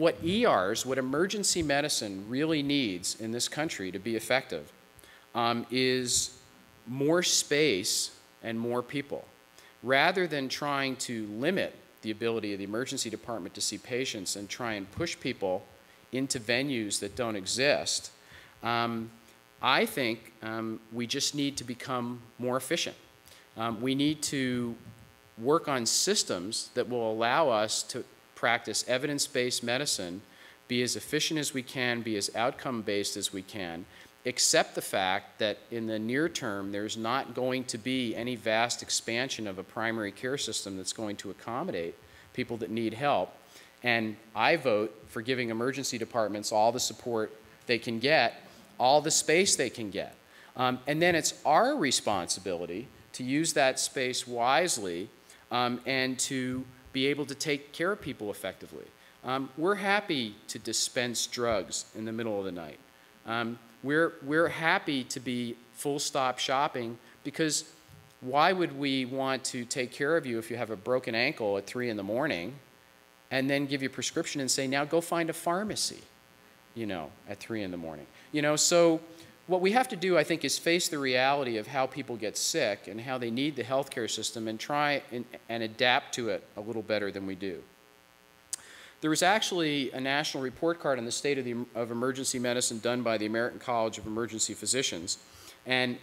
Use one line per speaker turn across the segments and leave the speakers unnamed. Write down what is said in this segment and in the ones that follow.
what ERs, what emergency medicine really needs in this country to be effective is more space and more people. Rather than trying to limit the ability of the emergency department to see patients and try and push people into venues that don't exist, I think we just need to become more efficient. We need to work on systems that will allow us to practice evidence-based medicine, be as efficient as we can, be as outcome-based as we can, accept the fact that in the near term there's not going to be any vast expansion of a primary care system that's going to accommodate people that need help. And I vote for giving emergency departments all the support they can get, all the space they can get. And then it's our responsibility to use that space wisely and to be able to take care of people effectively. We're happy to dispense drugs in the middle of the night. We're happy to be full-stop shopping, because why would we want to take care of you if you have a broken ankle at 3 in the morning and then give you a prescription and say, now go find a pharmacy, you know, at 3 in the morning? You know, so what we have to do, I think, is face the reality of how people get sick and how they need the healthcare system and try and adapt to it a little better than we do. There was actually a national report card on the state of emergency medicine done by the American College of Emergency Physicians, and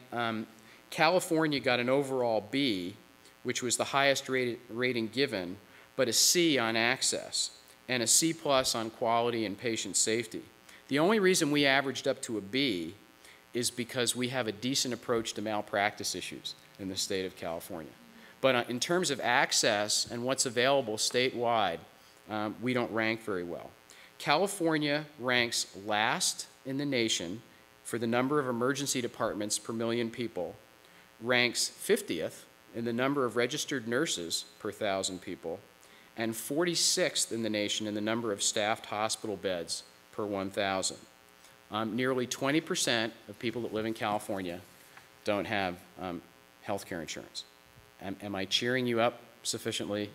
California got an overall B, which was the highest rating given, but a C on access, and a C+ on quality and patient safety. The only reason we averaged up to a B is because we have a decent approach to malpractice issues in the state of California. But in terms of access and what's available statewide, we don't rank very well. California ranks last in the nation for the number of emergency departments per million people, ranks 50th in the number of registered nurses per 1,000 people, and 46th in the nation in the number of staffed hospital beds per 1,000. Nearly 20% of people that live in California don't have health care insurance. Am I cheering you up sufficiently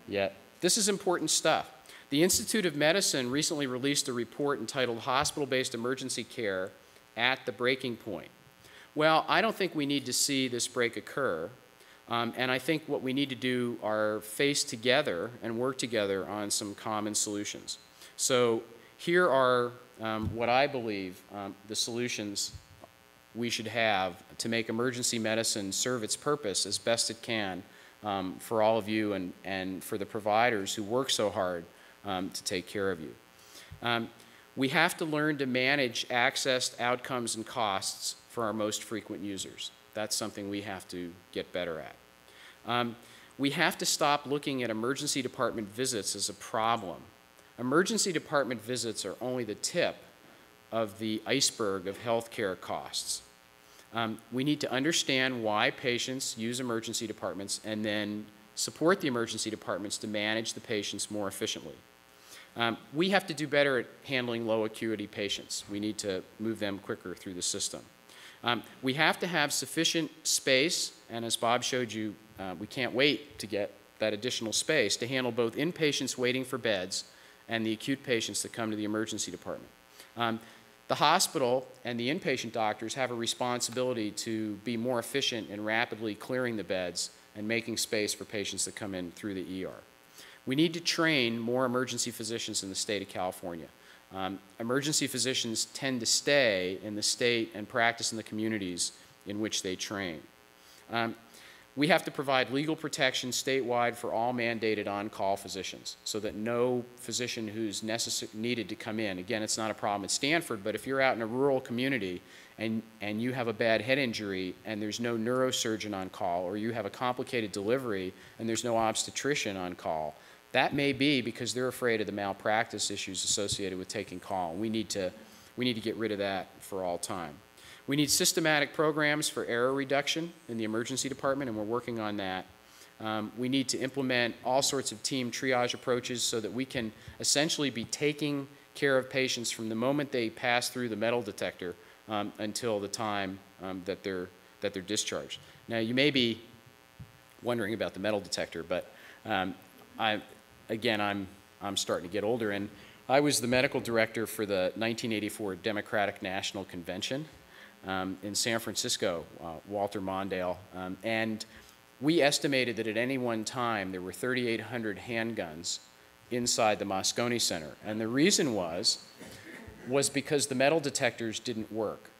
yet? This is important stuff. The Institute of Medicine recently released a report entitled Hospital-Based Emergency Care at the Breaking Point. Well, I don't think we need to see this break occur, and I think what we need to do are face together and work together on some common solutions. So here are what I believe the solutions we should have to make emergency medicine serve its purpose as best it can for all of you and for the providers who work so hard to take care of you. We have to learn to manage access, outcomes, and costs for our most frequent users. That's something we have to get better at. We have to stop looking at emergency department visits as a problem. Emergency department visits are only the tip of the iceberg of healthcare costs. We need to understand why patients use emergency departments and then support the emergency departments to manage the patients more efficiently. We have to do better at handling low acuity patients. We need to move them quicker through the system. We have to have sufficient space, and as Bob showed you, we can't wait to get that additional space to handle both inpatients waiting for beds and the acute patients that come to the emergency department. The hospital and the inpatient doctors have a responsibility to be more efficient in rapidly clearing the beds and making space for patients that come in through the ER. We need to train more emergency physicians in the state of California. Emergency physicians tend to stay in the state and practice in the communities in which they train. We have to provide legal protection statewide for all mandated on-call physicians so that no physician who's needed to come in, again, it's not a problem at Stanford, but if you're out in a rural community and you have a bad head injury and there's no neurosurgeon on call, or you have a complicated delivery and there's no obstetrician on call, that may be because they're afraid of the malpractice issues associated with taking call. We need to get rid of that for all time. We need systematic programs for error reduction in the emergency department, and we're working on that. We need to implement all sorts of team triage approaches so that we can essentially be taking care of patients from the moment they pass through the metal detector until the time that they're discharged. Now, you may be wondering about the metal detector, but I'm I'm starting to get older. And I was the medical director for the 1984 Democratic National Convention in San Francisco, Walter Mondale. And we estimated that at any one time there were 3,800 handguns inside the Moscone Center. And the reason was because the metal detectors didn't work.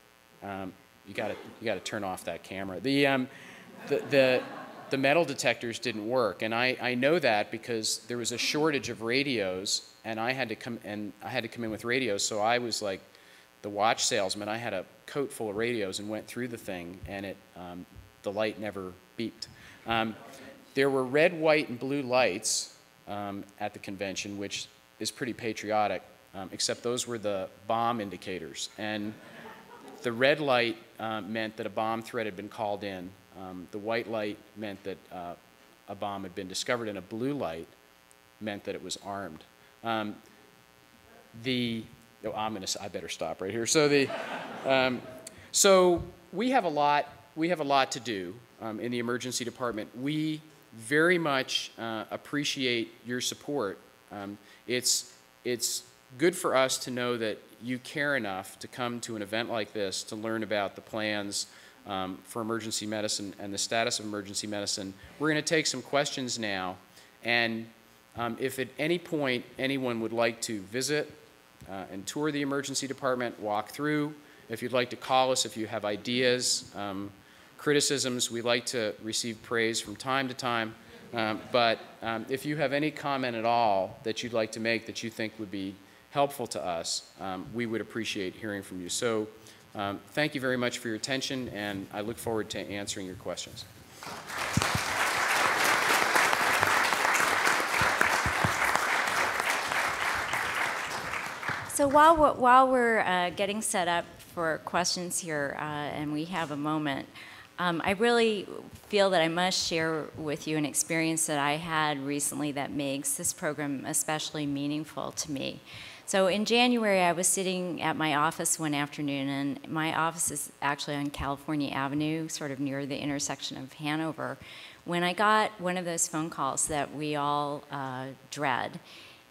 You got to turn off that camera. The metal detectors didn't work, and I know that because there was a shortage of radios, and I had to come in with radios. So I was like the watch salesman. I had a coat full of radios and went through the thing, and the light never beeped. There were red, white, and blue lights at the convention, which is pretty patriotic, except those were the bomb indicators. And the red light meant that a bomb threat had been called in. The white light meant that a bomb had been discovered, and a blue light meant that it was armed. I better stop right here. So we have a lot to do in the emergency department. We very much appreciate your support. It's good for us to know that you care enough to come to an event like this to learn about the plans for emergency medicine and the status of emergency medicine. We're going to take some questions now, and if at any point anyone would like to visit and tour the emergency department, walk through, if you'd like to call us, if you have ideas, criticisms, we like to receive praise from time to time, but if you have any comment at all that you'd like to make that you think would be helpful to us, we would appreciate hearing from you. So thank you very much for your attention, and I look forward to answering your questions.
So while we're getting set up for questions here, and we have a moment, I really feel that I must share with you an experience that I had recently that makes this program especially meaningful to me. So in January, I was sitting at my office one afternoon, and my office is actually on California Avenue, sort of near the intersection of Hanover, when I got one of those phone calls that we all dread.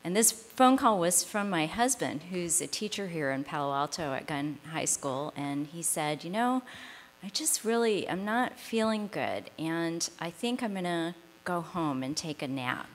And this phone call was from my husband, who's a teacher here in Palo Alto at Gunn High School, and he said, you know, I'm not feeling good, and I think I'm gonna go home and take a nap.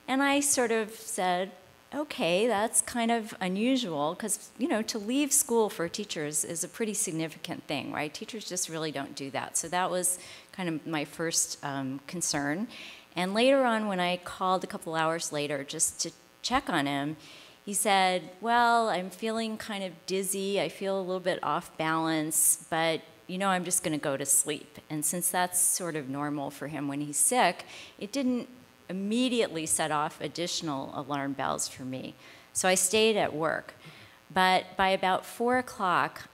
And I sort of said, okay, that's kind of unusual, because, you know, to leave school for teachers is a pretty significant thing, right? Teachers just really don't do that. So that was kind of my first concern. And later on, when I called a couple hours later just to check on him, he said, well, I'm feeling kind of dizzy. I feel a little bit off balance, but you know, I'm just going to go to sleep. And since that's sort of normal for him when he's sick, it didn't immediately set off additional alarm bells for me. So I stayed at work. But by about 4 o'clock,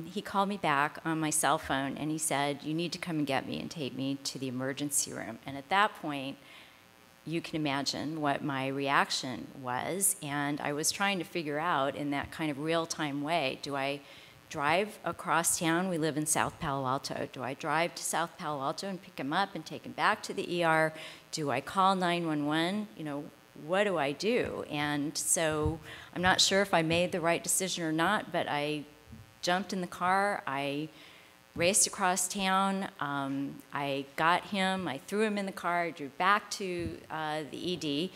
he called me back on my cell phone, and he said, you need to come and get me and take me to the emergency room. And at that point, you can imagine what my reaction was. And I was trying to figure out in that kind of real-time way, do I drive across town? We live in South Palo Alto. Do I drive to South Palo Alto and pick him up and take him back to the ER? Do I call 911? You know, what do I do? And so I'm not sure if I made the right decision or not, but I jumped in the car. I raced across town. I got him. I threw him in the car. I drove back to the ED.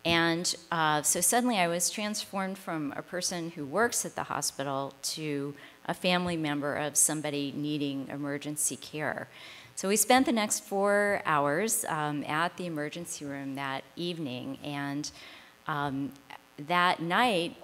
And so suddenly I was transformed from a person who works at the hospital to a family member of somebody needing emergency care. So we spent the next 4 hours at the emergency room that evening, and that night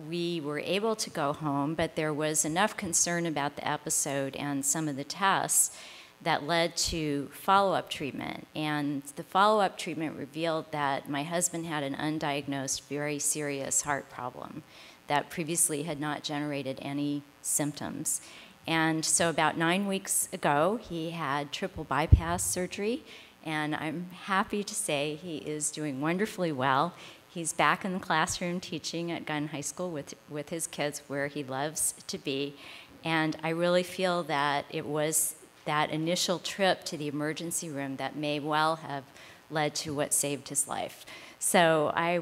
we were able to go home, but there was enough concern about the episode and some of the tests that led to follow-up treatment. And the follow-up treatment revealed that my husband had an undiagnosed, very serious heart problem that previously had not generated any symptoms. And so about 9 weeks ago, he had triple bypass surgery, and I'm happy to say he is doing wonderfully well. He's back in the classroom teaching at Gunn High School with his kids, where he loves to be. And I really feel that it was that initial trip to the emergency room that may well have led to what saved his life. So I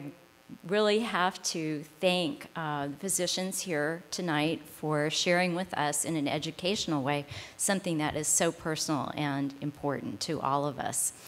really have to thank the physicians here tonight for sharing with us in an educational way something that is so personal and important to all of us.